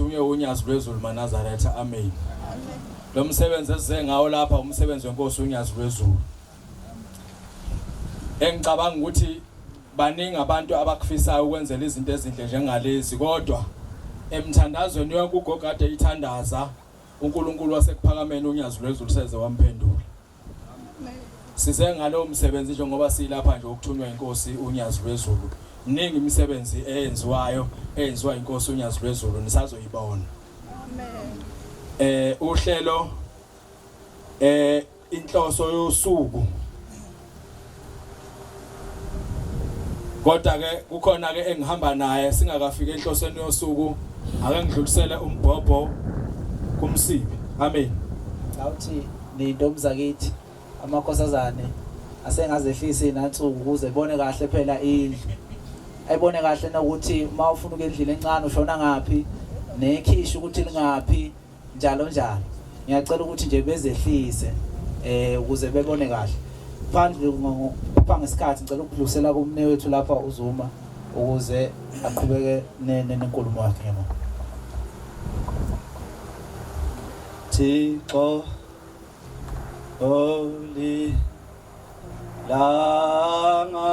athunywe uNyazi lwezulu Nazaretha. Amen. Lo msebenzi esize ngawo lapha umsebenzi wenkosi uNyazi lwezulu. Engicabanga ukuthi baningi abantu abakufisayo ukwenzela izinto ezinhle njengalezi, kodwa emthandazweni yonke ugogade ithandaza uNkulunkulu wasekuphakameni uNyazi lwezulu seze wamphendula. Size ngalo umsebenzi njengoba silapha nje ukuthunywa inkosi uNyazi lwezulu. Ningi imisebenzi eyenziwa inkosi uNyazi lwezulu nisazoyibona. Amen. Uhlelo inhloso yosuku. Kodwa ke kukhona ke engihamba naye singakafika enhlosweni yosuku, ake ngidlulisele umbhobho kumsibi. Amen. Awuthi nintombi zakithi amakhosazane asengazehlisa inansuku ukuze ibone kahle phela indlu. Ayibone kahle nokuthi mawufuna ukendlini encane ushona ngapi, nekhishi ukuthi lingaphi njalo njalo. Ngiyacela ukuthi nje bezehlise ukuze bebone kahle. Phandle ngopha ngesikhathi ngicela ukudlulisela kumne wethu lapha uZuma ukuze aqhubeke nenkulumo yakhe yebo. Thixo Holy Langa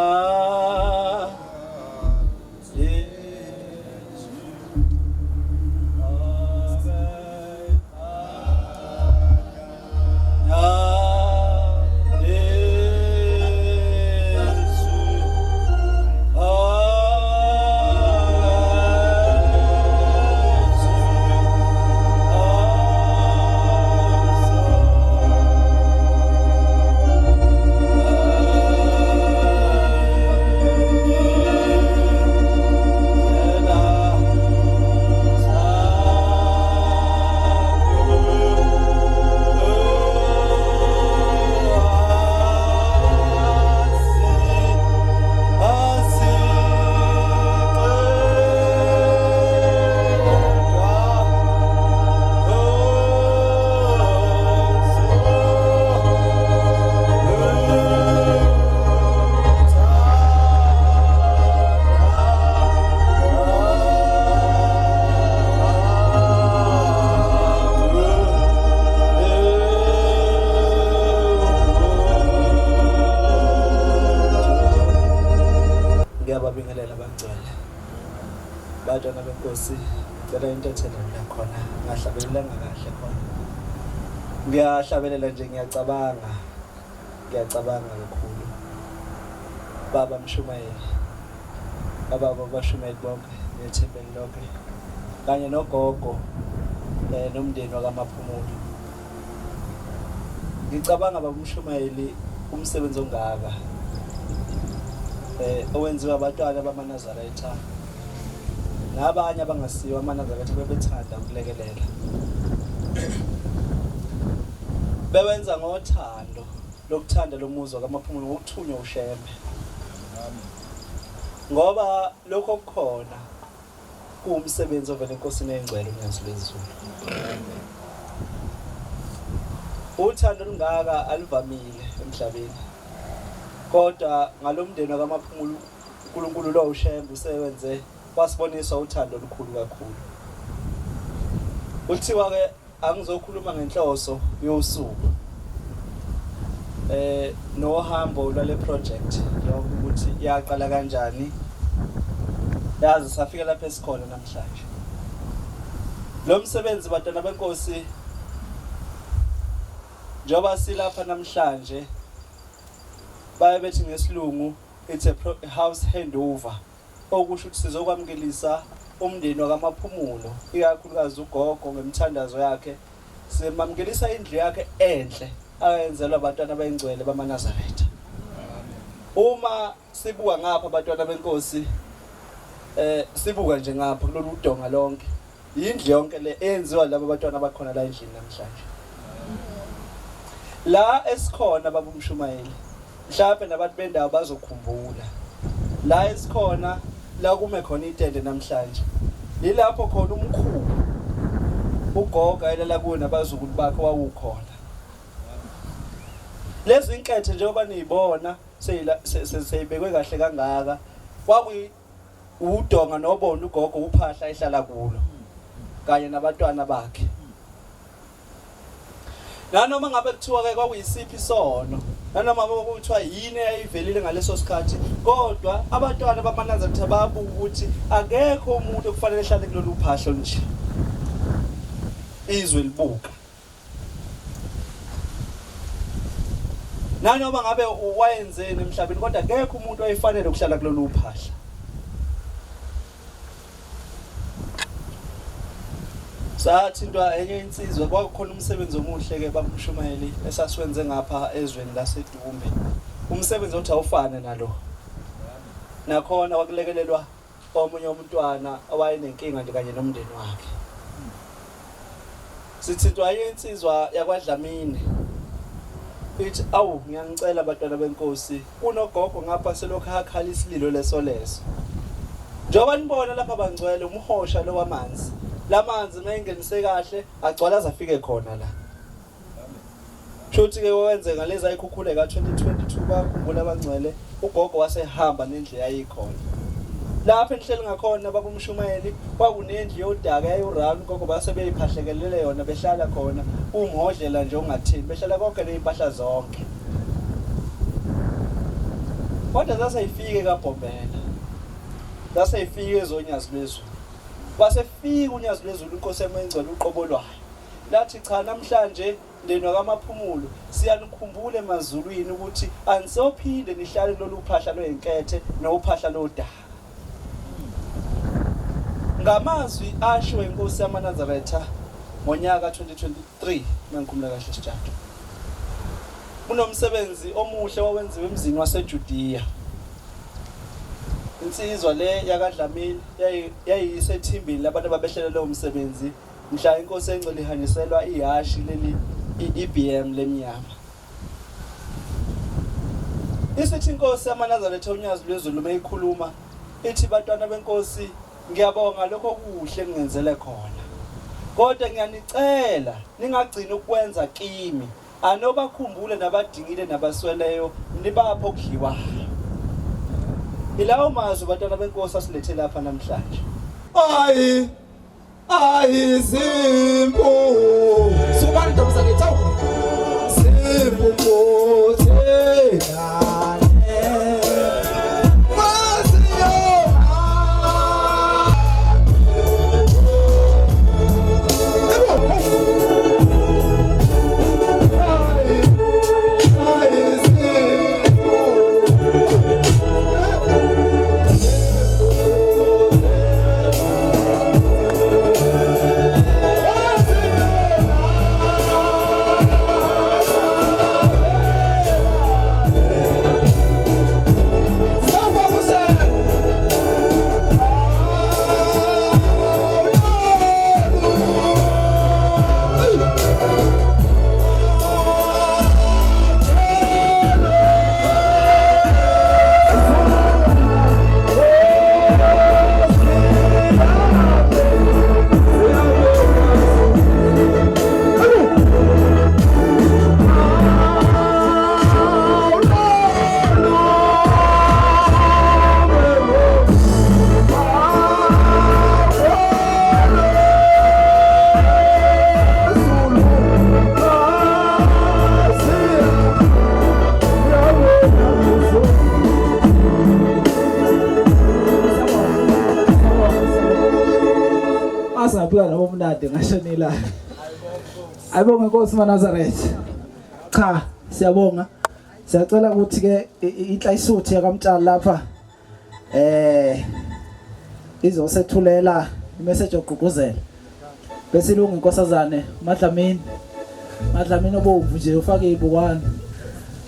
Bantwana benkosi ngicela intothelo lakhona ngahlabelelanga kahle khona. Ngiyahlabelela nje ngiyacabanga kakhulu. Baba Mshumayeli, baba Bashumeli bonke nethempeli lonke kanye nogogo nomndeni wakaMaphumulo. Ngicabanga baba Mshumayeli umsebenzi ongaka owenziwa abantwana bamaNazaretha nabanye abangasiwa amaNazaretha bebethanda ukulekelela. Bewenza ngothando lokuthanda lomuzo kaMaphumulo ngokuthunywa uShembe. Ngoba lokho kukhona kuumsebenzi ovela enkosini engcwele uNyazi lwezulu. Uthando lungaka alivamile emhlabeni. Kodwa ngalomndeni wakaMaphumulo uNkulunkulu lo uShembe usewenze wasibonisa uthando olukhulu kakhulu. Uthiwa ke angizokhuluma ngenhloso yosuku. Nohambo lwale project yokuthi yaqala kanjani yazi safika lapha esikhona namhlanje. Lo msebenzi bantwana benkosi njoba silapha namhlanje baye bethi ngesilungu it's a house handover, okusho ukuthi sizokwamukelisa umndeni wakaMaphumulo ikakhulukazi ugogo ngemthandazo yakhe, simamukelisa indlu yakhe enhle ayenzelwa abantwana bengcwele bamaNazaretha. Uma sibuka ngapha abantwana benkosi sibuka nje ngapha kulolu udonga lonke indlu yonke le enziwa labo abantwana abakhona la endlini namhlanje. La esikhona baba Mshumayeli mhlawumbe nabantu bendawo bazokhumbula la esikhona la kume khona itende namhlanje ilapho khona umkhulu ugogo ayela kuwo nabazukulu bakhe wawukhona. Lezi inkethe njengoba nizibona seyibekwe kahle kangaka kwakuyi udonga nobona ugogo uphahla ehlala kulo. kanye nabantwana bakhe. Nanoma ngabe kuthiwa ke kwakuyisiphi isono, nanoma kuthiwa yini eyayivelile ngaleso sikhathi, kodwa abantwana bamaNazaretha babuka ukuthi akekho umuntu okufanele ehlale kulolu phahlo nje. Izwe libuka. Nanoma ngabe wayenzeni emhlabeni, kodwa akekho umuntu oyifanele ukuhlala kulolu phahla. Sathintwa enye insizwe, kwakukhona umsebenzi omuhle ke bamshumayeli esasiwenze ngapha ezweni laseDumbe. Umsebenzi othi awufane nalo. Nakhona kwakulekelelwa omunye umntwana owayenenkinga kanye nomndeni wakhe. Sithintwa enye insizwa yakwaDlamini. Ithi awu ngiyanicela abantwana benkosi, kunogogo ngapha selokhu akhala isililo leso. Njengoba nibona lapha bangcwele umhosha lo wamanzi. Lamanzi mayingenise kahle agcwala azafike khona la. Shothi ke wenze ngalezi ayikhukhule ka2022 bakhumbula abangcwele ugogo wasehamba nendle yayikhona. Lapha enhleli ngakhona babumshumayeli kwakunendlu yodaka yayiround gogo base beyiphahlelele yona behlala khona umhodlela nje ongathini behlala konke lezimpahla zonke. Kodwa zasayifike kaBhombela. Zasayifike ezonyazi lwezulu. Wasefika unyazi lwezulu inkosi yamengcwele uqobolwayo. Lathi cha namhlanje ndeni wakamaphumulo siyanikhumbula emazulwini ukuthi anisophinde nihlale kulolu phahla loyinkethe nophahla lodaka. Ngamazwi asho inkosi yamaNazaretha ngonyaka 2023 mangikhumbula kahle isithathu. Kunomsebenzi omuhle owenziwe emzini waseJudiya. Insizwa le yakwaDlamini yayisethimbilini labantu ababehlela lo msebenzi mhla inkosi engcwele ihanyiselwa ihashi leli iBM lemnyama. Isithi inkosi yamaNazaretha unyazi lwezulu mayikhuluma ithi bantwana benkosi ngiyabonga lokho kuhle ngenzele khona. Kodwa ngiyanicela ningagcini ukwenza kimi anobakhumbule nabadingile nabasweleyo nibapho okudliwayo. Ilawo mazwi bantwana benkosi asilethe lapha namhlanje. Ayi simpu subani ntombi ngithi simpu kothela Nade ngashonela. Ayibonga inkosi yamaNazaretha. Cha, siyabonga. Siyacela ukuthi ke inhlayisuthi yakamtshali lapha izosethulela imessage ogqugquzela. Bese ilungu inkosazane Madlamini obomvu nje ufake ibukwana.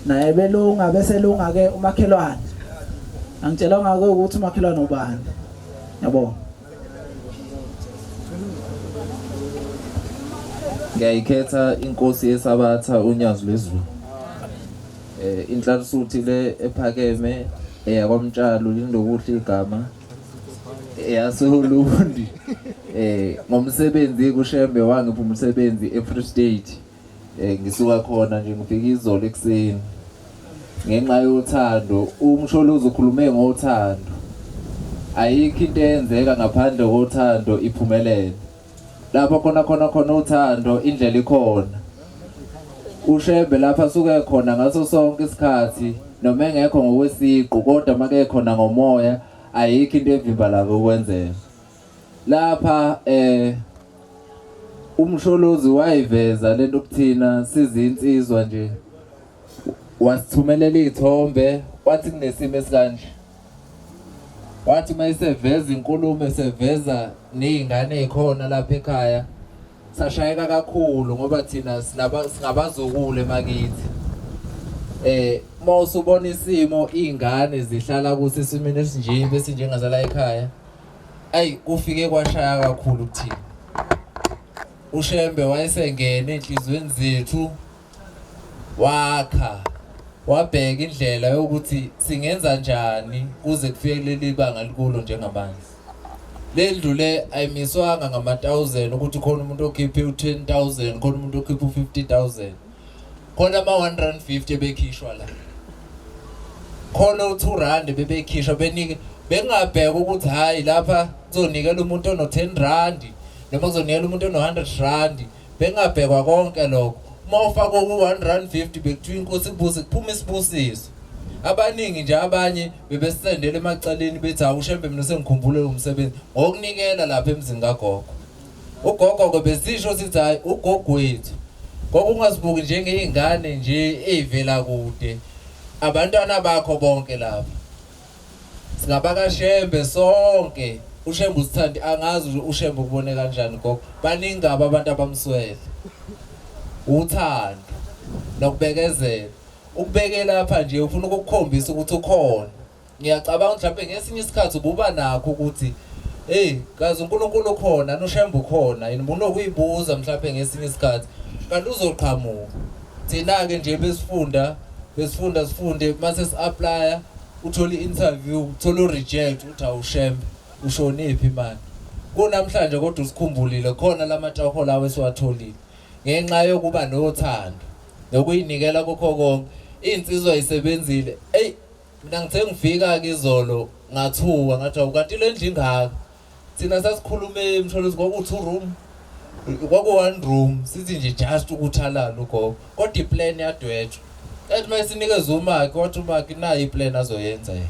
Naye belunga bese lunga ke umakhelwane. Angitshela ngake ukuthi umakhelwane ubani. Yabonga. Ngiyayikhetha inkosi yesabatha unyazi lwezulu. Inhlansuthi le ephakeme eyakwamtshalo lindokuhle igama eyasolundi ngomsebenzi kuShembe wangipha umsebenzi eFree State. Ngisuka khona nje ngifika izolo ekseni ngenxa yothando. Umsholozi ukhulume ngothando. Ayikho into eyenzeka ngaphandle kothando iphumelele. lapho khona uthando indlela ikhona. UShembe lapha suke khona ngaso sonke isikhathi noma engekho ngokwesiqu kodwa make khona ngomoya ayikho into evimba labo ukwenzela. Lapha umsholozi wayiveza lento kuthina sizinsizwa nje. Wasithumelela izithombe wathi kunesimo esikanje. Wathi mayiseveza inkulumo eseveza nezingane ezikhona lapha ekhaya sashayeka kakhulu ngoba thina singabazukule makithi. Mawuse ubona isimo izingane zihlala kusesimini esinje bese njengazala ekhaya. Ayi kufike kwashaya kakhulu kuthina. UShembe wayesengena enhlizweni zethu wakha wabheka indlela yokuthi singenza njani kuze kufike leli banga likulo njengamanje. Lendlu le ayimiswanga ngama-1000 ukuthi khona umuntu okhiphe u10,000 khona umuntu okhiphe u50,000. Khona ama-150 bekhishwa la. Khona u2 bebekhishwa benike bengabheka ukuthi hayi lapha kuzonikela umuntu ono10 noma kuzonikela umuntu ono100. Bengabhekwa konke lokho. Uma ufaka ku150 bekuthiwa inkosi kubuze kuphuma isibusiso. Abaningi nje abanye bebesendele emacaleni bethi awuShembe mina sengikhumbule umsebenzi ngokunikela lapha emzini kagogo. Ugogo ke besisho sithi hayi ugogo wethu. Gogo ungasibuki njengezingane nje ezivela kude. Abantwana bakho bonke lapha. Singabaka Shembe sonke. UShembe usithandi angazi uShembe ukubone kanjani gogo. Baningi abantu abamswele. Uthando nokubekezela. Ukubeke lapha nje ufuna ukukukhombisa ukuthi ukhona. Ngiyacabanga mhlawumbe ngesinye isikhathi ububa nakho ukuthi kazi uNkulunkulu ukhona noShembe ukhona yini unokuyibuza mhlawumbe ngesinye isikhathi kanti uzoqhamuka. Thina ke nje sifunde mase si-apply uthola i-interview uthola u-reject uthi awuShembe ushoniphi manje. Kunamhlanje kodwa usikhumbulile khona lamataho lawo esiwatholile ngenxa yokuba nothando nokuyinikela kokho konke. Insizwa isebenzile mina ngithe ngifika ke izolo ngathuka ngathi awukanti le ndlu ingaka. Thina sasikhulume emsholozi kwaku2 room kwaku1 room sithi nje just ukuthalala ugogo kodwa iplan yadwetshwa. Ethi mayinikeza uMaki wathi uMaki nayi iplan azoyenza yena.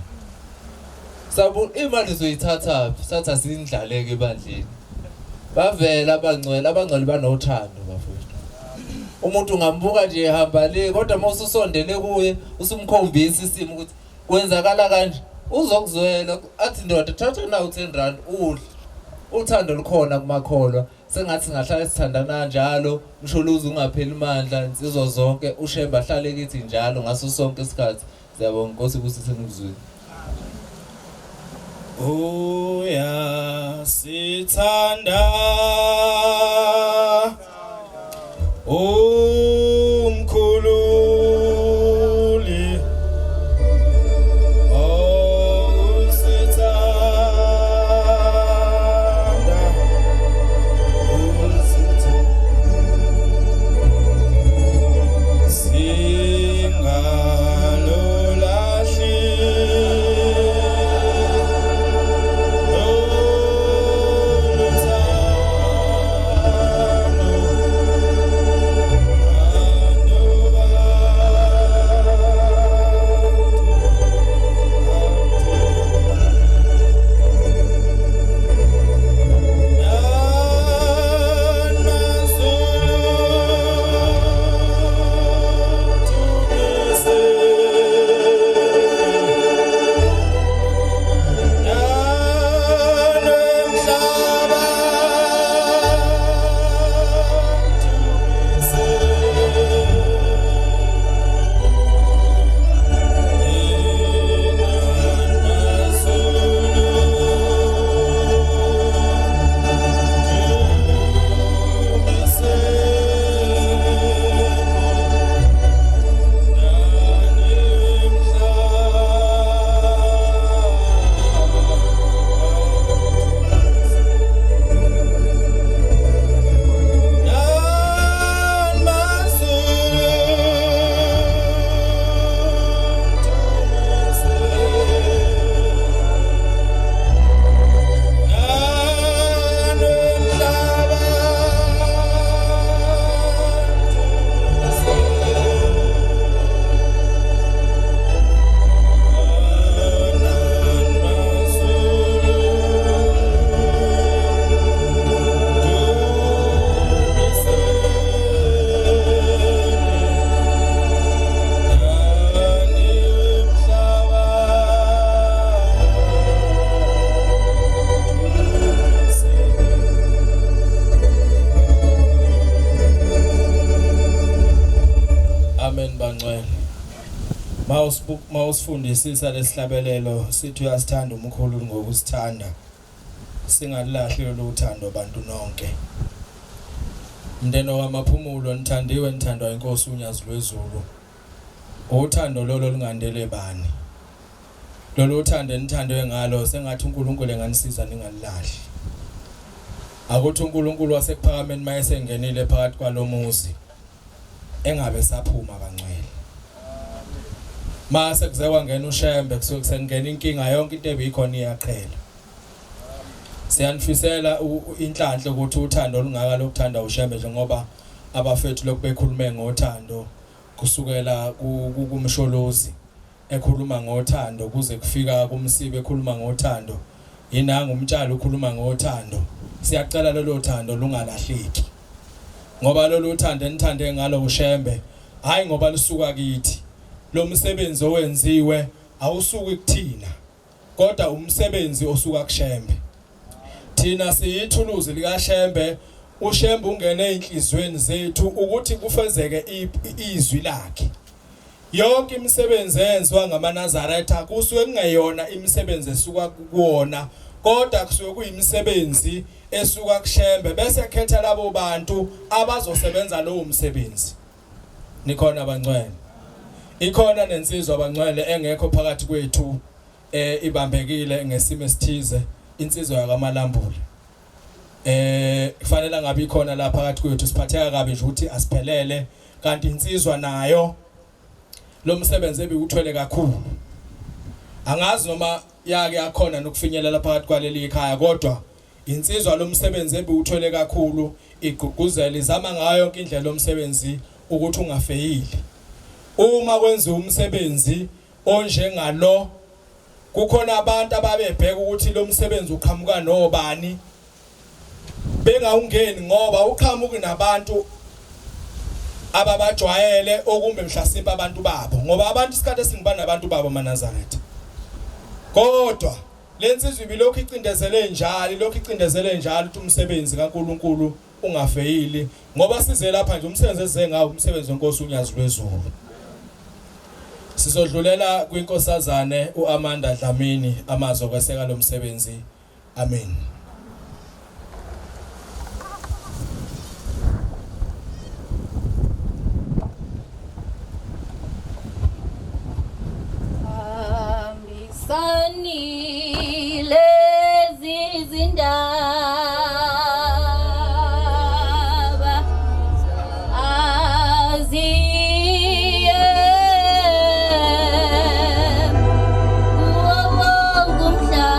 Sabu imali zoyithatha satha sindlaleke ebandleni. Bavela abangcwele banothando bafowethu. Umuntu ungambuka nje ehamba le kodwa mawususondele kuye usumkhombisa isimo ukuthi kwenzakala kanje uzokuzwela athi ndoda thatha na u10 udle. Uthando lukhona kumakholwa sengathi singahlala sithandana njalo umsholozi ungapheli amandla insizwa zonke uShembe ahlale kithi njalo ngaso sonke isikhathi. Siyabonga Nkosi kusise ngizweni. Uya sithanda umkhululi singalo Mawusifundisisa lesihlabelelo sithi uyasithanda umkhulu ngokusithanda singalilahli lolu uthando abantu nonke. Mndeni wamaphumulo nithandiwe nithandwa inkosi uNyazi lwezulu. Uthando lolo lungandele bani. Lolu uthando nithandwe ngalo sengathi uNkulunkulu enganisiza ningalilahli. Akuthi uNkulunkulu wasekuphakameni mayesengenile phakathi kwalomuzi engabe saphuma kancwele. Mase kuze kwangena uShembe kusuke kusengena inkinga yonke into ebikhona iyaqhela. Siyanifisela inhlanhla ukuthi uthando olungaka lokuthanda uShembe njengoba abafethu lokhu bekhulume ngothando kusukela kumsholozi ekhuluma ngothando kuze kufika kumsibe ekhuluma ngothando yinanga umtshalo ukhuluma ngothando. Siyacela lelo thando lungalahleki ngoba lelo thando enithande ngalo uShembe hayi ngoba lisuka kithi. Lo msebenzi owenziwe awusuki kuthina kodwa umsebenzi osuka kuShembe. Thina siyithuluzi likaShembe. uShembe ungene einhlizweni zethu ukuthi kufezeke izwi lakhe. Yonke imisebenzi eyenziwa ngamaNazaretha kusuke kungeyona imisebenzi esuka kuwona kodwa kusuke kuyimisebenzi esuka kuShembe bese khetha labo bantu abazosebenza lowo msebenzi. Nikhona abangcwele. Ikhona nensizwa abangcwele engekho phakathi kwethu ibambekile ngesimo esithize insizwa yakaMalambule. Kufanele ngabe ikhona la phakathi kwethu siphatheka kabi nje ukuthi asiphelele kanti insizwa nayo lo msebenzi ebikuthwele kakhulu. Angazi noma yake yakhona nokufinyelela phakathi kwaleli ekhaya kodwa insizwa lo msebenzi ebikuthwele kakhulu igqugquzela izama ngayo yonke indlela lo msebenzi ukuthi ungafeyili. Uma kwenziwa umsebenzi onjengalo kukhona abantu ababebheka ukuthi lo msebenzi uqhamuka nobani bengawungeni ngoba uqhamuka nabantu ababajwayele okumbe mhlasimba abantu babo ngoba abantu isikhathi esingiba nabantu babo maNazaretha. Kodwa lensizwe ibilokhu icindezele njalo ukuthi umsebenzi kaNkuluNkulu ungafeyili ngoba size lapha nje umsebenzi esize ngawo umsebenzi wenkosi uNyazi lwezulu. Sizodlulela kwinkosazane uAmanda Dlamini amazwi okweseka lo msebenzi. Amen. Sani lezi zindaba aziye kuwo wonke umhlaba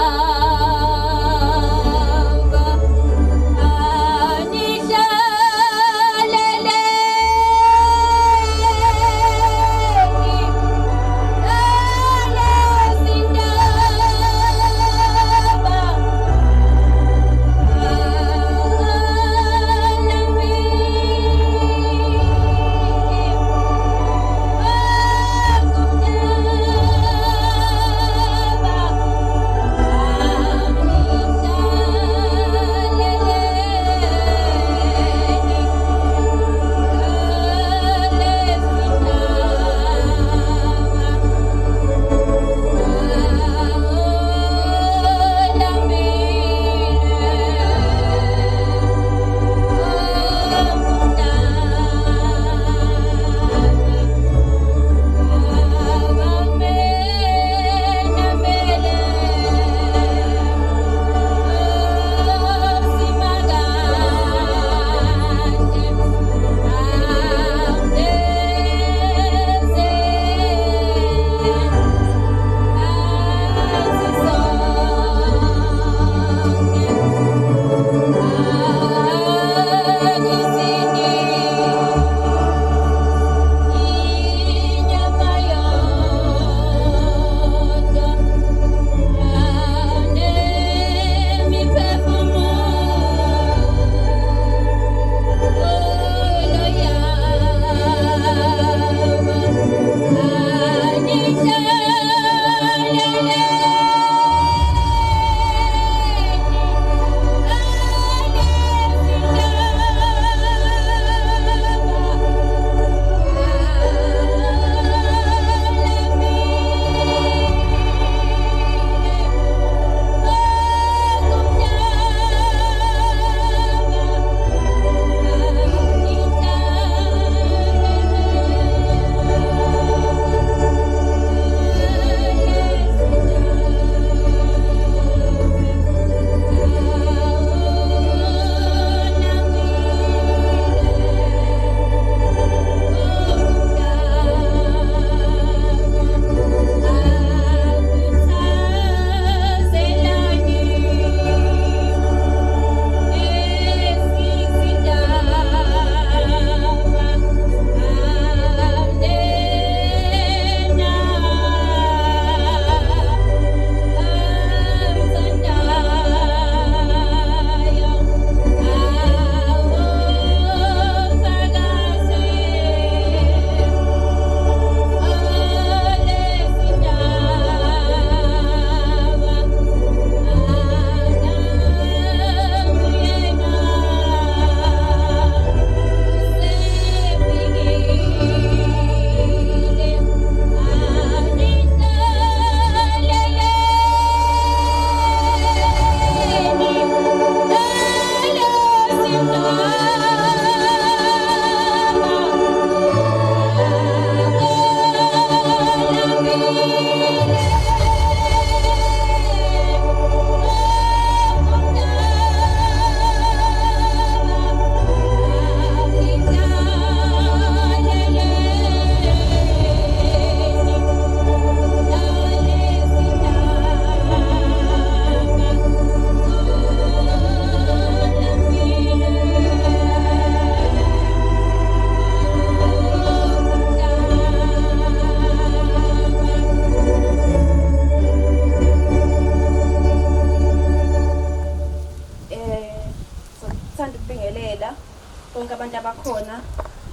abantu abakhona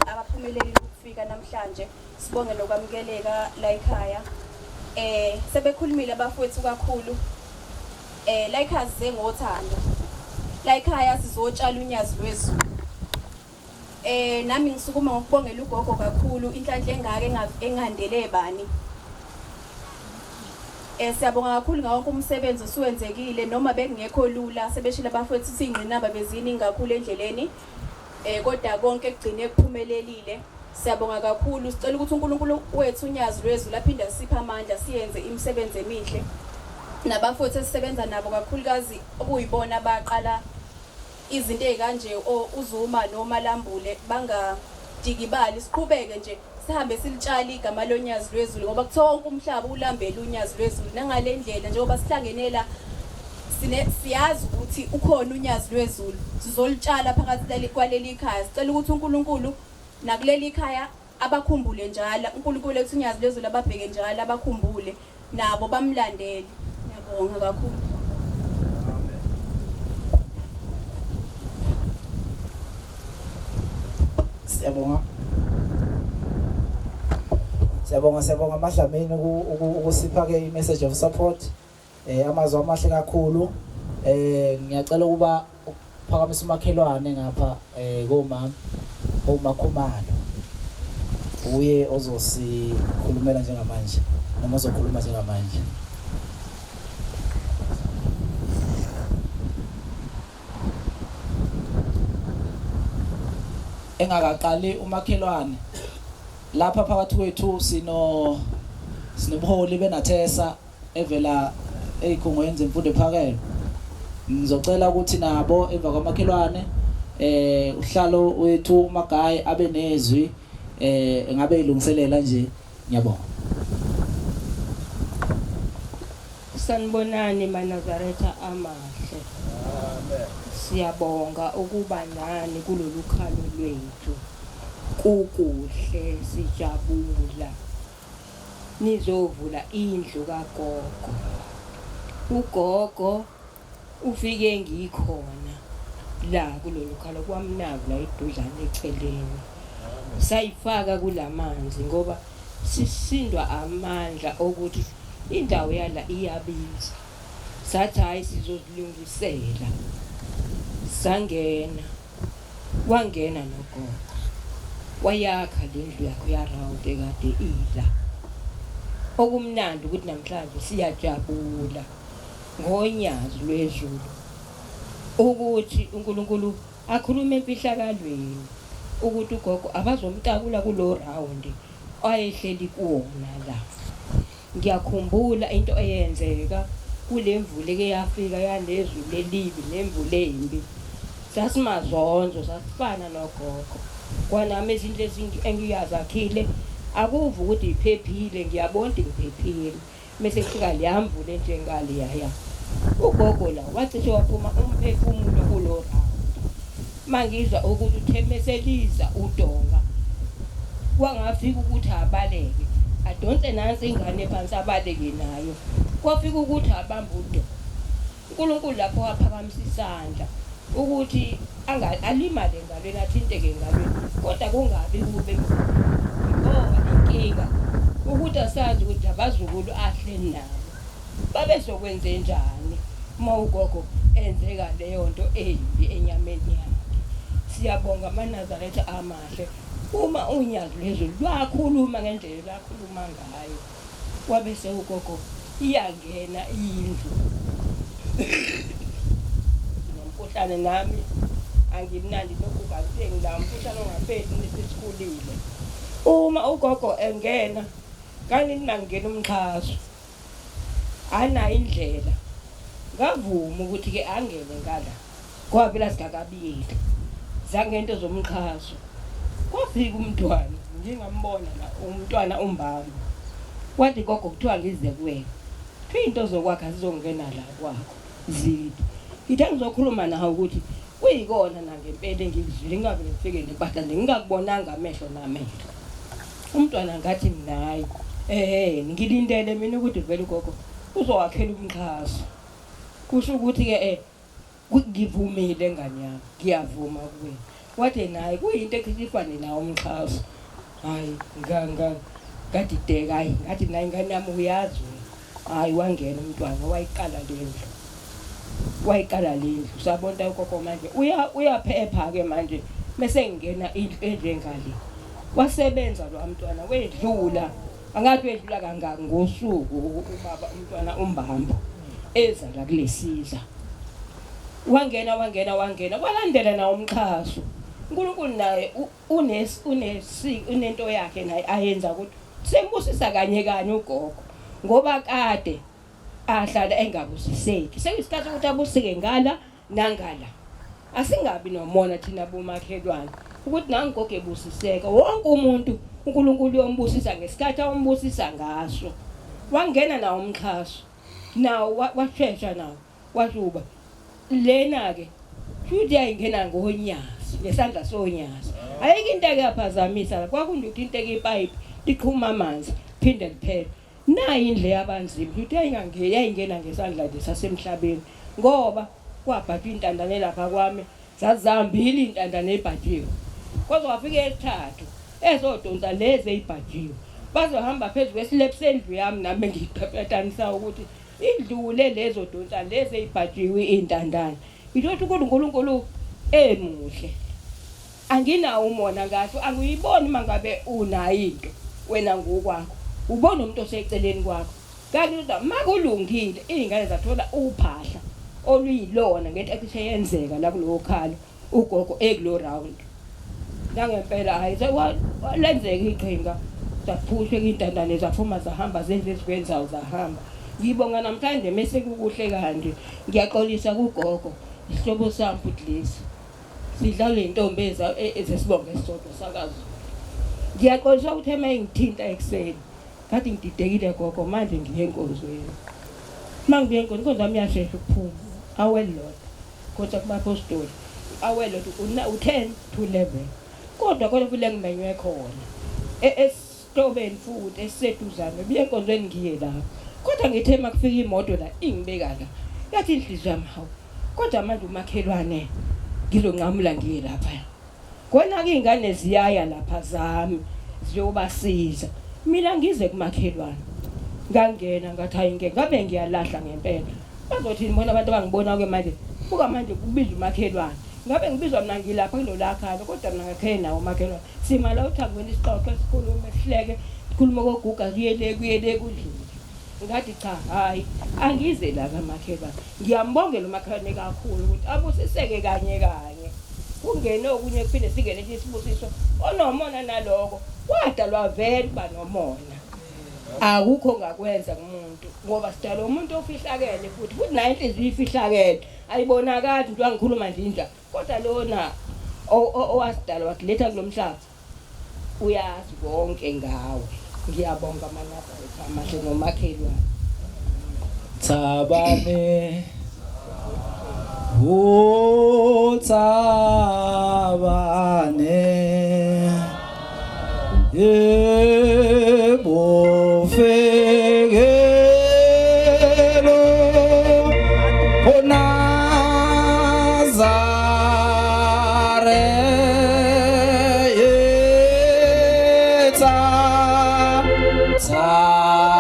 abaphumelelile ukufika namhlanje. Sibonge nokwamukeleka la ekhaya. Sebekhulumile abafowethu kakhulu. La ekhaya size ngothando. La ekhaya sizotshala unyazi lwezulu. Nami ngisukuma ngokubongela ugogo kakhulu inhlanhla engake engandele bani. Siyabonga kakhulu ngawonke umsebenzi osuwenzekile noma bekungekho lula sebeshila abafowethu singqinamba beziningi kakhulu endleleni. Kodwa konke kugcine kuphumelelile. Siyabonga kakhulu. Sicela ukuthi uNkulunkulu wethu unyazi lwezulu aphinde asiphe amandla siyenze imisebenzi emihle. Nabafowethu esisebenza nabo kakhulukazi okuyibona abaqala izinto ezikanje uZuma noma Lambule bangadikibali siqhubeke nje sihambe silitshala igama lonyazi lwezulu ngoba kuthonke umhlaba ulambele unyazi lwezulu nangale ndlela njengoba sihlangenela siyazi ukuthi ukhona unyazi lwezulu sizolitshala phakathi kwaleli khaya. Sicela ukuthi uNkulunkulu nakuleli khaya abakhumbule njalo uNkulunkulu wethu unyazi lwezulu ababheke njalo abakhumbule nabo bamlandele. Ngiyabonga kakhulu. Siyabonga Madlamini ukusipha ke i-message of support. Amazwi amahle kakhulu. Ngiyacela ukuba uphakamisa umakhelwane ngapha komama uMakhumalo. Uye ozosikhulumela njengamanje noma ozokhuluma njengamanje. Engakaqali umakhelwane lapha phakathi kwethu sinobuholi benathesa evela ezikhungweni zemfundo ephakeme. Ngizocela ukuthi nabo emva kwamakhelwane uhlalo wethu uMagayi abe nezwi engabe ilungiselela nje. Ngiyabonga. Sanibonani maNazaretha amahle. Siyabonga ukuba nani kulolu khalo lwethu. Kukuhle sijabula. Nizovula indlu kagogo. Ugogo ufike ngikhona la kulolu khalo kwamnavu la idudlane eceleni. Sayifaka kulamanzi ngoba sisindwa amandla ukuthi indawo yala iyabiza. Sathi hayi sizozilungisela. Sangena. Wangena nogogo. Wayakha lendlu yakho yaround ekade ila. Okumnandi ukuthi namhlanje siyajabula ngonyazi lwezulu. Ukuthi uNkulunkulu akhulume emfihlakalweni ukuthi ugogo abazomtakula kulo round ayehleli kuwona la. Ngiyakhumbula into eyenzeka kule mvule ke yafika yanezulu elibi nemvule embi. Sasimazonzo sasifana nogogo. Kwanami izinto engiyazakhile akuvu ukuthi iphephile ngiyabona ngiphephile. Mase kufika liyamvule njengale yaya. Ugogo la wathi waphuma umphefumulo kulo round. Mangizwa ukuthi uthemeseliza udonga. Kwangafika ukuthi abaleke. Adonse nansi ingane phansi abaleke nayo. Kwafika ukuthi abamba udonga. uNkulunkulu lapho waphakamisa isandla ukuthi alimale ngalena thinteke ngalena kodwa kungabi kube ngoba inkinga ukuthi asazi ukuthi abazukulu ahle nabo babezokwenza njani uma ugogo enzeka leyo nto embi enyameni yakhe. Siyabonga amaNazaretha amahle uma unyazi lwezulu lwakhuluma ngendlela lakhuluma ngayo wabese ugogo iyangena indlu nomkhuhlane nami angimnandi lokhu kakusengi la umkhuhlane ongapheli nesesikhulile. Uma ugogo engena kanti mangena umxhaso ana indlela ngavuma ukuthi ke angene ngala ngoba phela sigakabili zangento zomxhaso kwafika umntwana ngingambona la umntwana umbamba wathi gogo kuthiwa ngize kuwena into zokwakha sizongena la kwakho zidi ithi ngizokhuluma nawe ukuthi uyikona na ngempela ngizwile ngabe ngifike nepahla ngingakubonanga amehlo namehlo. Umntwana ngathi minayi ngilindele mina ukuthi vele gogo uzowakhela umxhaso kusho ukuthi ke ngivumile ngane yami ngiyavuma kuwena wathi naye kuyinto ekhifane nawo umxhaso hayi ngadideka hayi ngathi naye ingane yami uyazi hayi wangena umntwana wayiqala lendlu sabona ugogo manje uyaphepha ke manje bese ngena indlu enjengale wasebenza lo mntwana wedlula angathi wedlula kangaka ngosuku ubaba umntwana umbamba eza la kulesiza wangena kwalandela nawo umxhaso uNkulunkulu naye unento yakhe naye ayenza ukuthi sembusisa kanye ugogo ngoba kade ahlala engabusiseki sekuyisikhathi ukuthi abusike ngala nangala asingabi nomona thina bomakhelwane ukuthi nangigogo ebusiseka wonke umuntu uNkulunkulu uyombusisa ngesikhathi awumbusisa ngaso wangena nawo umxhaso nawo washesha nawo washuba lena ke futhi ayingena ngonyazi ngesandla sonyazi ayike into eyaphazamisa kwakunje ukuthi into eyipipe liqhuma amanzi phinde liphele nayi indle yabanzima futhi yayingena ngesandla lesasemhlabeni ngoba kwabhathwa intandane lapha kwami zazihambile intandane ebhajiwe kodwa wafika esithathu ezodonsa lezi ezibhajiwe bazohamba phezulu kwesilephu sendlu yami nami ngiqaphatanisa ukuthi indlule lezo donsa lezi ezibhajiwe intandane ilothi uNkulunkulu emuhle anginawo umona ngathi angiyiboni mangabe unayo into wena ngokwakho ubona umuntu oseceleni kwakho kanti makulungile izingane zathola uphahla oluyilona ngento ekuthe yenzeka la kulo khalo ugogo ekulo round ngangempela hayi lenzeka iqhinga saphushwe intandane zaphuma zahamba zenze ezikwenzayo zahamba ngibonga namhlanje mase kukuhle kanje ngiyaxolisa kugogo isihlobo sami futhi lesi sidlala intombi ezesibonga esisodwa sakazi ngiyaxolisa ukuthi ngithinta ekseni ngathi ngididekile gogo manje ngiye enkonzweni mangibuye enkonzo yami yashesha ukuphuma awelot kodwa kubapostoli awelot u10 to 11 kodwa kule ngimenywe khona esitobeni futhi esiseduzane biye enkonzweni ngiye lapha kodwa ngithe makufika imoto la ingibeka la yathi inhliziyo yami hawu kodwa manje umakhelwane ngizonqamula ngiye lapha kona ke ingane ziyaya lapha zami ziyobasiza mina ngize kumakhelwane ngangena ngathi hayi ngabe ngiyalahla ngempela bazothi ngibona abantu abangibona ke manje buka manje kubiza umakhelwane ngabe ngibizwa mina ngilapha kulolakhalo kodwa mina ngakhe nawo umakhelwane sima la uthangweni isixoxo esikhulume sihleke sikhuluma koguga kuyele kudlula ngathi cha hayi angize la kamakhelwane ngiyambongela umakhelwane kakhulu ukuthi abusiseke kanye kungene okunye kuphinde singene isibusiso onomona naloko wadalwa vele kuba nomona akukho ngakwenza kumuntu ngoba sidala umuntu ofihlakele futhi nayo inhliziyo ifihlakele ayibonakali nje wangikhuluma nje indla kodwa lona owasidala wakuletha kulomhlaba uyazi konke ngawe ngiyabonga manaba amahle nomakhelwane Tabane Tabane Yebo fegelo Nazare Yeta Tabane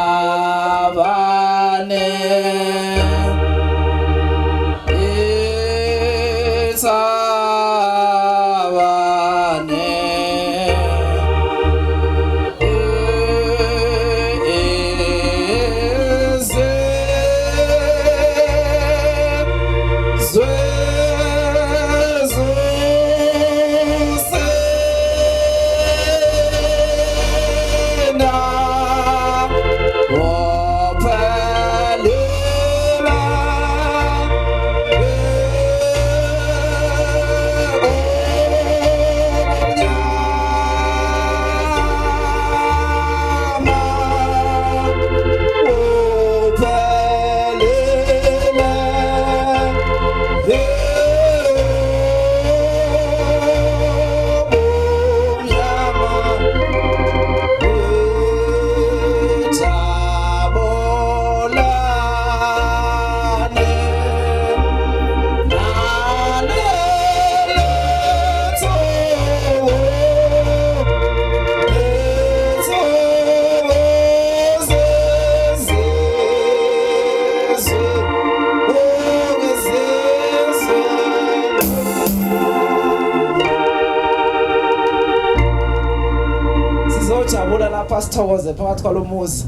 ukuba sithokoze phakathi kwalomuzi.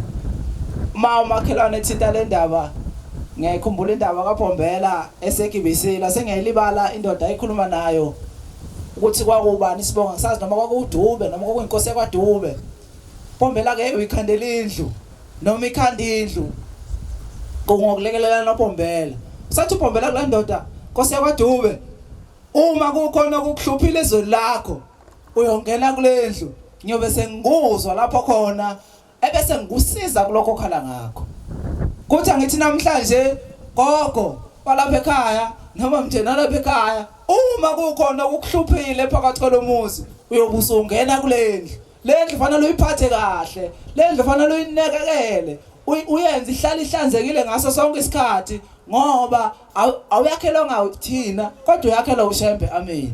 Umakhelwane ethinta le ndaba ngiyayikhumbula indaba kaBhombela eseGibisila sengiyayilibala indoda ayikhuluma nayo ukuthi kwakubani sibonga ngisazi noma kwakuDube noma kwakuyinkosi yakwaDube. Bhombela ke uyikhandela indlu noma ikhanda indlu ngokulekelela noBhombela. Usathi uBhombela kula ndoda Nkosi yakwaDube uma kukhona ukuhluphile izwe lakho uyongena kule ndlu ngiyobe sengikuzwa lapho khona ebese ngikusiza kuloko khala ngakho. Kuthi angithi namhlanje gogo balapha ekhaya noma mthena lapha ekhaya uma kukhona ukuhluphile phakathi kwalomuzi uyobusa ungena kule ndlu. Le ndlu fanele uyiphathe kahle, le ndlu fanele uyinekekele, uyenze ihlale ihlanzekile ngaso sonke isikhathi ngoba awuyakhelwa ngathina kodwa uyakhelwa uShembe. Amen.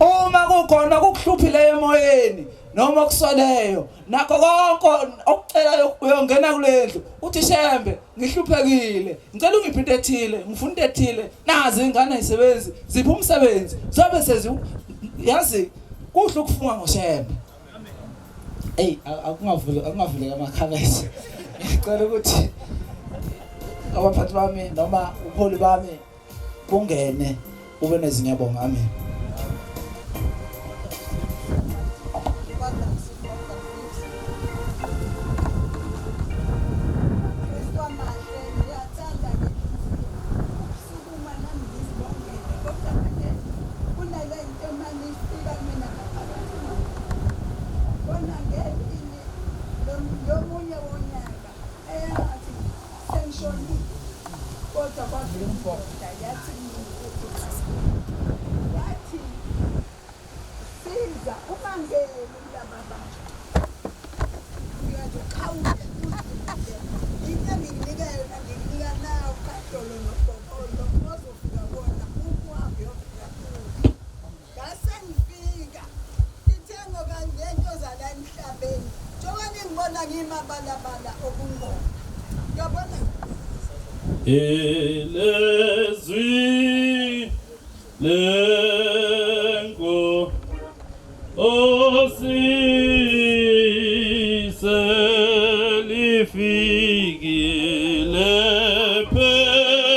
Uma kukhona ukuhluphile emoyeni noma kusweleyo nakho konke okucela uyongena kule ndlu uthi Shembe ngihluphekile ngicela ungiphi into ethile ngifuna into ethile nazi ingane ayisebenzi zipha umsebenzi zobe sezi yazi kuhle ukufunga ngoShembe. Hey akungavuleka amakhabesi. Ngicela ukuthi abaphathi bami noma upholi bami kungene ube nezinyabonga. Amen. Elezwi lengo osiselifikile phezulu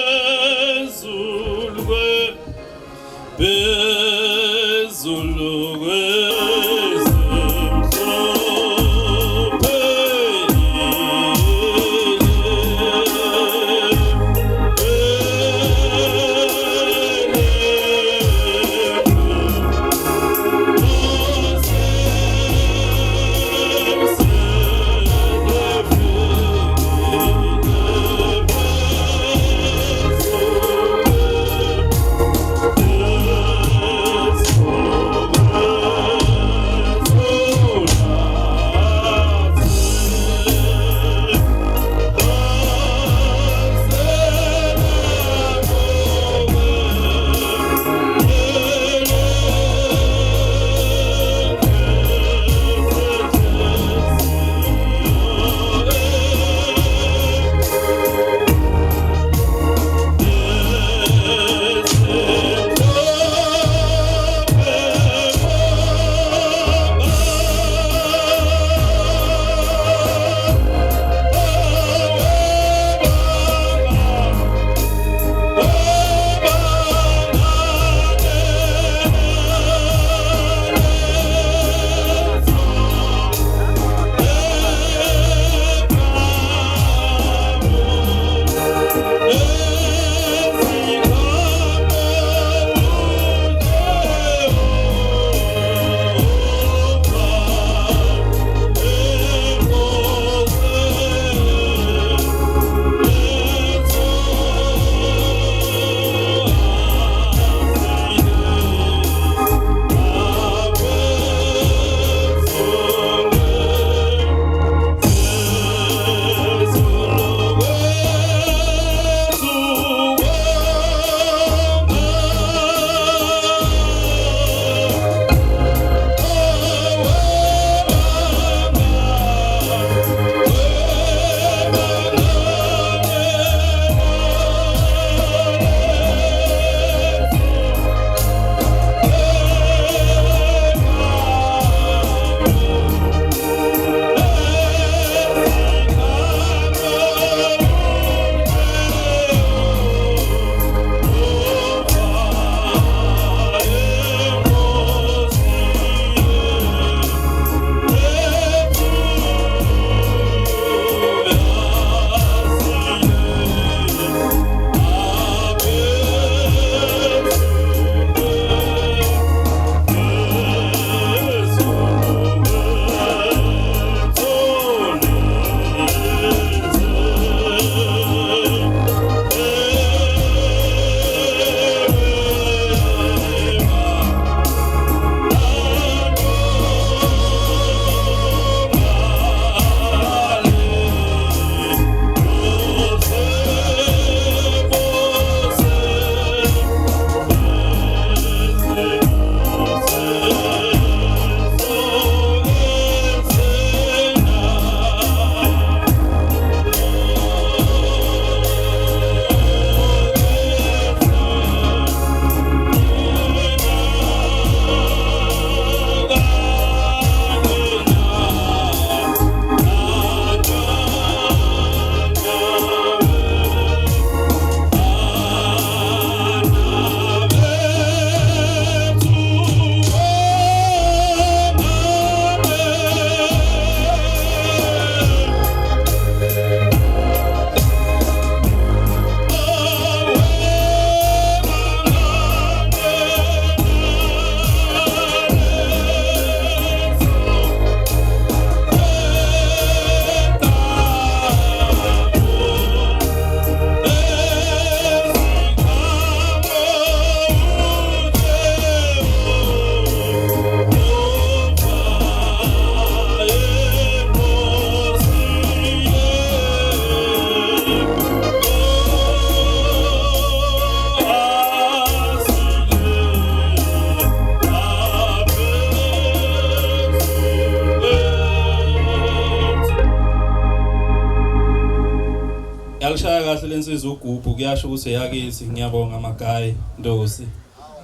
kahle lensizwa ugubhu kuyasho ukuthi yakithi ngiyabonga magayi Ndosi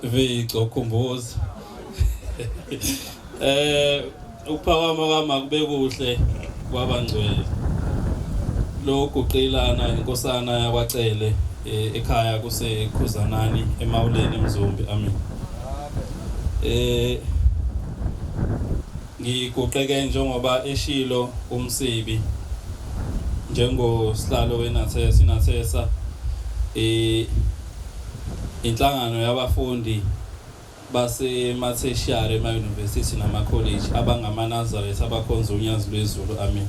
Vico Khumbuza ukuphakama kwami kube kuhle kwabangcwele lokhu qilana inkosana yakwacele ekhaya kuseKhuzanani eMawuleni eMzumbi amen ngikuqeke njengoba eshilo umsibi njengosihlalo weNathesa inhlangano yabafundi base Matheshiyari ema-university nama-college abangama-Nazareth abakhonza unyazi lwezulu amen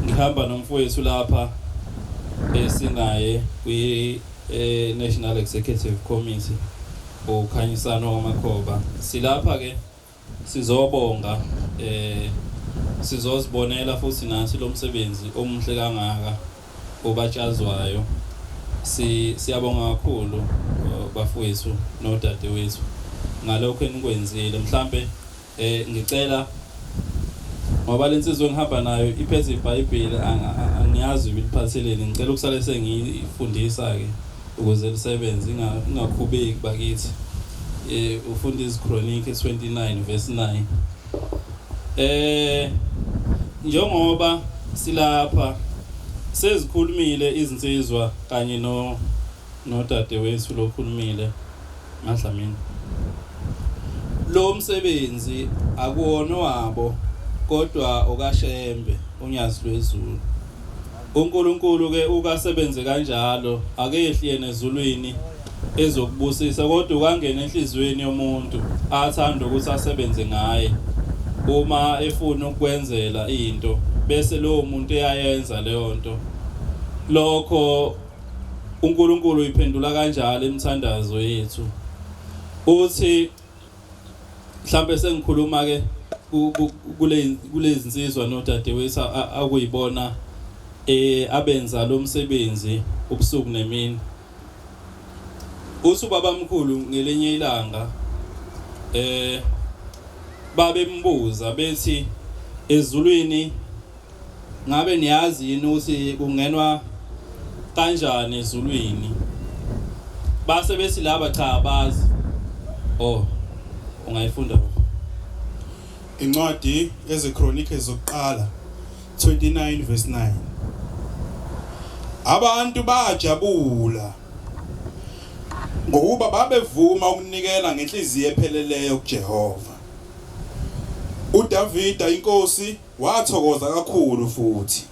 ngihamba nomfowethu lapha esinaye kwi-National Executive Committee uKhanyisano wamakhoba silapha ke sizobonga sizozibonela futhi nathi lo msebenzi omuhle kangaka obatshazwayo siyabonga kakhulu bafowethu nodadewethu ngalokho enikwenzile mhlambe ngicela ngoba lensizwe engihamba nayo iphethe iBhayibheli angiyazi ubiliphatheleni ngicela ukusale sengifundisa ke ukuze lisebenze ingakhubeki bakithi ufunda iziKronike 29 verse 9 njengoba silapha sezikhulumile izinsizwa kanye nodadewethu lokhulumile Madlamini lo msebenzi akuwona wabo kodwa okaShembe unyazi lwezulu uNkulunkulu ke ukasebenze kanjalo akehli yena ezulwini ezokubusisa kodwa ukangena enhlizweni yomuntu athanda ukuthi asebenze ngaye uma efuna ukwenzela into bese lo muntu eyayenza leyo nto lokho uNkulunkulu iphendula kanjalo emthandazo yethu uthi mhlambe sengikhuluma ke kulezi nsizwa nodadewethu akuyibona abenza lo msebenzi ubusuku nemini uthi ubabamkhulu ngelinye ilanga babembuza bethi ezulwini ngabe niyazi yini ukuthi kungenwa kanjani ezulwini base bethi laba cha abazi ungayifunda incwadi yeziKronike zokuqala 29 verse 9 abantu bajabula ngokuba babevuma ukunikela ngenhliziyo epheleleyo kuJehova uDavida inkosi wathokoza kakhulu futhi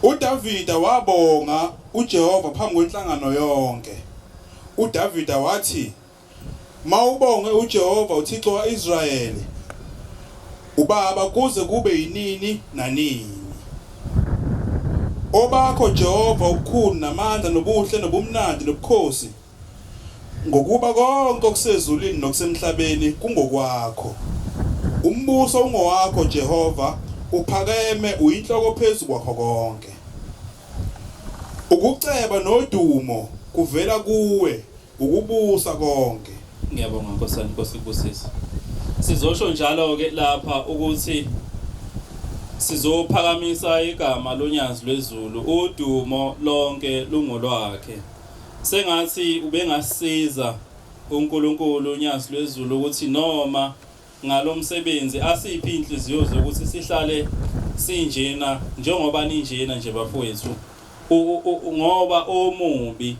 uDavida wabonga uJehova phambi kwenhlangano yonke uDavida wathi mawubonge uJehova uThixo waIsrayeli ubaba kuze kube yinini nanini obakho Jehova ukukhulu namandla nobuhle nobumnandi nobukhosi ngokuba konke okusezulwini nokusemhlabeni kungokwakho umbuso ungowakho Jehova uphakeme uyinhloko phezulu kwakho konke ukuceba nodumo kuvela kuwe ukubusa konke ngiyabonga Nkosana Nkosi kubusisa sizosho njalo ke lapha ukuthi sizophakamisa igama lonyazi lwezulu udumo lonke lungolwakhe sengathi ubengasiza uNkulunkulu unyazi lwezulu ukuthi noma ngalomsebenzi asiphi inhliziyo zokuthi sihlale sinjena njengoba ninjena nje bafowethu ngoba omubi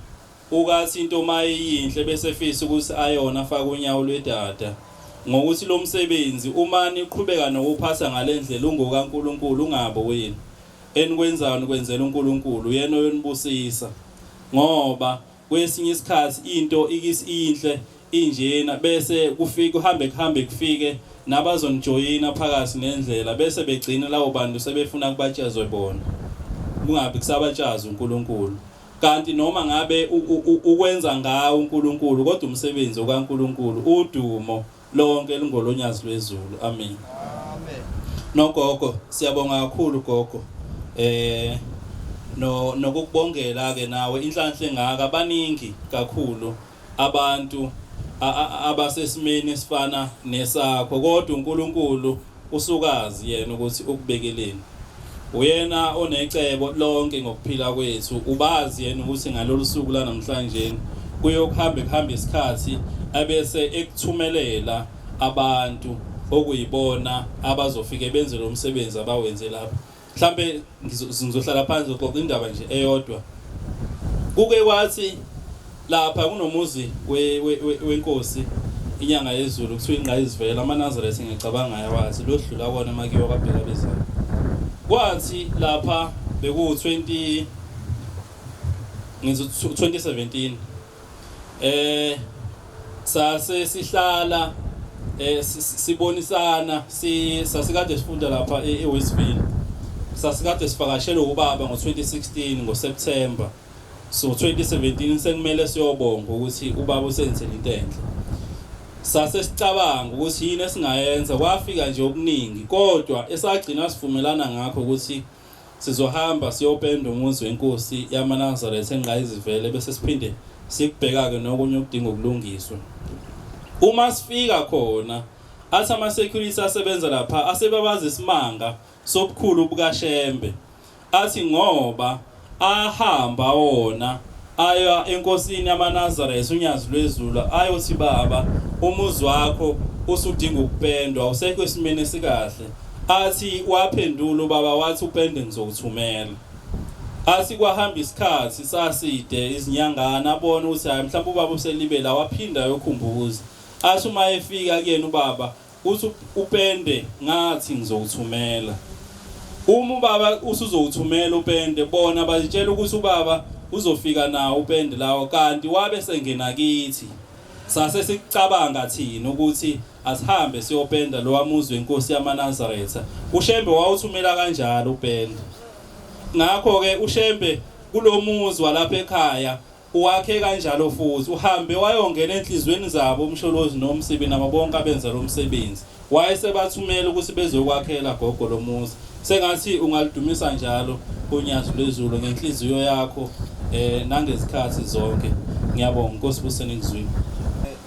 ukathi into mayiyinhle bese efisa ukuthi ayona afaka unyawo lwedada ngokuthi lo msebenzi uma niqhubeka nokuphatha ngalendlela ungokaNkulunkulu ungabo wena enikwenzayo kwenzela uNkulunkulu yena oyonibusisa ngoba kwesinye isikhathi into ikisi injena bese kufika uhambe kufike nabazonijoyina phakathi nendlela bese begcina lawo bantu sebefuna kubatshazwe bona kungabi kusabatshaza uNkulunkulu kanti noma ngabe ukwenza ngawo uNkulunkulu kodwa umsebenzi okaNkulunkulu udumo lonke lungolonyazi lwezulu amen nogogo siyabonga kakhulu gogo nokukubongela ke nawe inhlanhla engaka abaningi kakhulu abantu abasesimeni esifana nesakho kodwa uNkulunkulu usukazi yena ukuthi ukubekeleni uyena onecebo lonke ngokuphila kwethu ubazi yena ukuthi ngalolu suku la namhlanje kuyokuhamba isikhathi abese ekuthumelela abantu okuyibona abazofika benze lo msebenzi abawenze lapha. Mhlambe ngizohlala phansi ngoba indaba nje eyodwa. Kuke kwathi lapha kunomuzi wenkosi inyanga yezulu kuthiwa inqayizivela amaNazaretha ngicabanga ayawazi lodlula kona makiyo kabheka bezayo. Kwathi lapha beku 2017 sase sihlala sibonisana sasikade sifunda lapha eWestville. Sasikade sivakashele ubaba ngo2016 ngoSeptember. So 2017 sekumele siyobonga ukuthi ubaba usenzele into enhle. Sase sicabanga ukuthi yini esingayenza kwafika nje okuningi kodwa esagcina sivumelana ngakho ukuthi sizohamba siyopenda umuzi wenkosi yamaNazaretha enqayizivele bese siphinde sikubheka ke nokunye okudinga ukulungiswa. Uma sifika khona athi ama security asebenza lapha asebabaza isimanga sobukhulu bukaShembe athi ngoba ahamba wona aya enkosini yamaNazaretha unyazi lwezulu ayothi baba umuzi wakho usudinga ukupendwa usekho esimene esikahle athi waphendula baba wathi upende ngizokuthumela athi kwahamba isikhathi saside izinyangana abona ukuthi hayi mhlawumbe ubaba uselibela waphinda yokhumbuza athi uma efika kuyena ubaba uthi upende ngathi ngizokuthumela uma ubaba usuzokuthumela upende bona bazitshela ukuthi ubaba uzofika nawo upende lawo kanti wabe sengena kithi sase sicabanga thina ukuthi asihambe siyopenda lo wamuzi wenkosi yamaNazaretha uShembe wawuthumela kanjalo upende ngakho ke uShembe kulomuzi walapha ekhaya uwakhe kanjalo futhi uhambe wayongena enhlizweni zabo umsholozi nomsibi nababonke abenza lo msebenzi wayesebathumela ukuthi bezokwakhela gogo lomuzi sengathi ungalidumisa njalo unyazi lwezulu ngenhliziyo yakho nangezikhathi zonke ngiyabonga Nkosi buseni ngizwini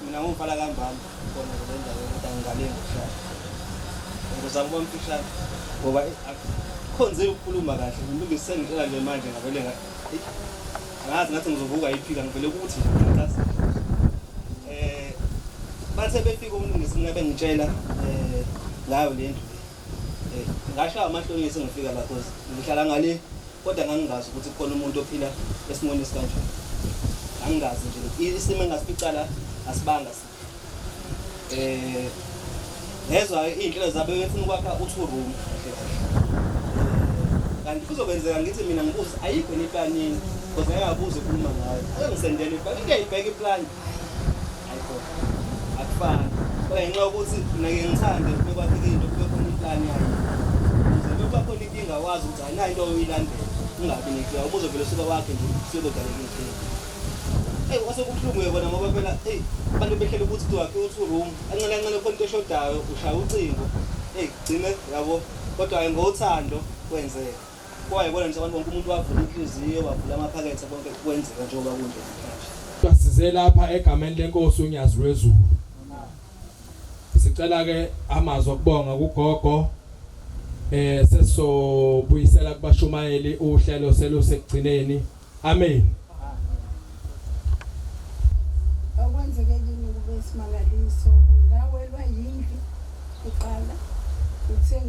mina ngumfala kambani khona le ndawo kodwa ngingalenga ukushaya ngizama ukumfishana ngoba khonze ukukhuluma kahle ngilungiseni ngicela nje manje ngavele ngazi ngathi ngizovuka iphika ngivele ukuthi ngathi bathe befika umlungisi ngabe ngitshela ngayo le ndlu ngashaya amahlonisi ngifika la cause ngihlala ngale kodwa ngangingazi ukuthi khona umuntu ophila esimweni esikanjani angingazi nje isimo engasipicala asibanga ngezwe inhlelo zabe befuna ukwakha u2 room kanti kuzokwenzeka ngithi mina ngibuza ayikho neplanini because ngayabuza ukukhuluma ngayo angisendele ibheke ngiyibheka iplan ayikho akufani kodwa ngenxa yokuthi mina ngiyangithanda ukubeka into kube khona iplan yayo uzobe khona inkinga wazi ukuthi ayinayo into oyilandela ungabi nekinga ubuzo vele suka wakhe nje siyodala inkinga wasekuhlungu yebona ngoba phela abantu behlele ukuthi kwakhe u2 room anqele khona into eshodayo ushaya ucingo gcine yabo kodwa ngothando kwenzeka kwayibona nje abantu bonke umuntu wavula inhliziyo wavula amaphakethe bonke kwenzeka njengoba kunje manje size lapha egameni lenkosi unyazi lwezulu sicela ke amazwi okubonga kugogo sesobuyisela kubashumayeli uhlelo selusekugcineni amen. Okwenzeke yini kube isimangaliso ngawelwa yindlu kuqala uthe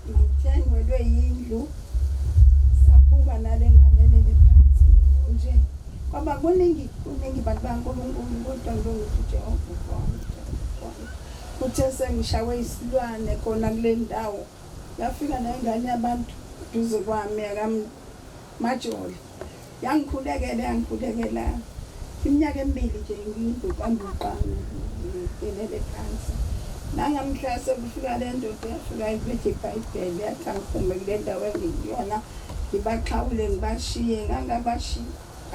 ngithengwelwe yindlu saphuka nale nganelele phansi nje kwaba kuningi bantu baNkulunkulu kodwa ngithi Jehova uthe sengishawe isilwane khona kule ndawo yafika nengane yabantu duze kwami akamajoli yangikhulekela iminyaka emibili nje ngiyindlu kambuqana ngelele phansi nangamhlase kufika le ndoda yafika iphethe iBhayibheli yathi angiphume kule ndawo engiyona ngibaxhawule ngibashiye ngangabashiya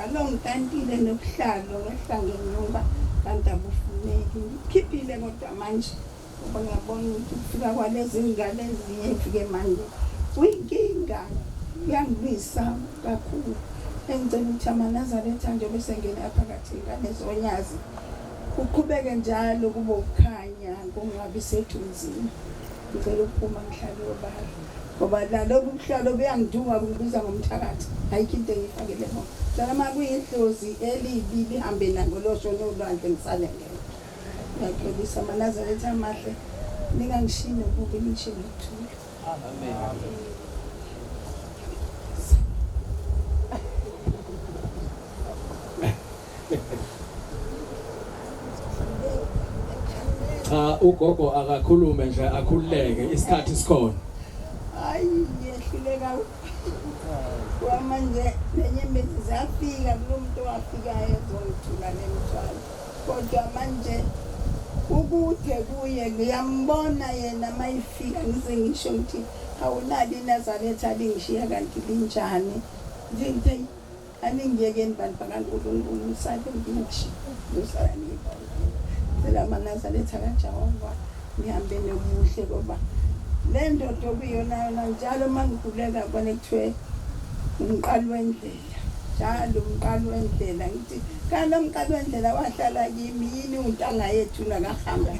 alo ngitantile nokuhlalo ngehlangenyumba kanti abufuneki ngikhiphile kodwa manje ngoba ngiyabona ukuthi kufika kwalezi ngane ezinye ifike manje uyinkinga uyangibisa kakhulu engicela ukuthi amaNazaretha nje bese ngena phakathi ingane zonyazi uqhubeke njalo kube ukukhanya kungabi sethunzini ngicela ukuphuma ngihlale obala ngoba lalobu buhlalo buyangidunga kungibiza ngomthakathi ayikho into engifakele bona hlala uma kuyidlozi elibi lihambe nangolosho nolwandle ngisale ngeke ngiyaxolisa amanazareth amahle ningangishini ukuba ngishini ukuthula amen. Ugogo akakhulume nje akhululeke isikhathi sikhona. Hayi yehluleka kwamanje nenyembezi zafika kulomuntu wafikayo ezongithula nemthwalo kodwa manje ukude kuye ngiyambona yena mayifika ngize ngisho ukuthi awunali iNazaretha alingishiya kanti linjani nje aningiyekeni bantu bakaNkulunkulu sabe ngisho usani phela amaNazaretha kaJehova ngihambe nobuhle ngoba le ndodo okuyona yona njalo mangiguleka bona kuthiwe umqali wendlela njalo umqali wendlela ngithi kana umqali wendlela wahlala kimi yini untanga yethu nakahamba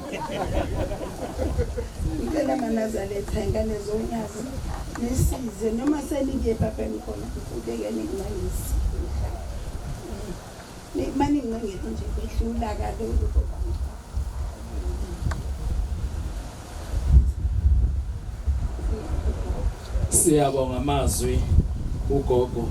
ngicela amaNazaretha ingane zonyazi nisize noma senike ebhabheni khona ukekeni kunayisi mani ngingeke nje behlula kaloko Siyabonga amazwi ugogo.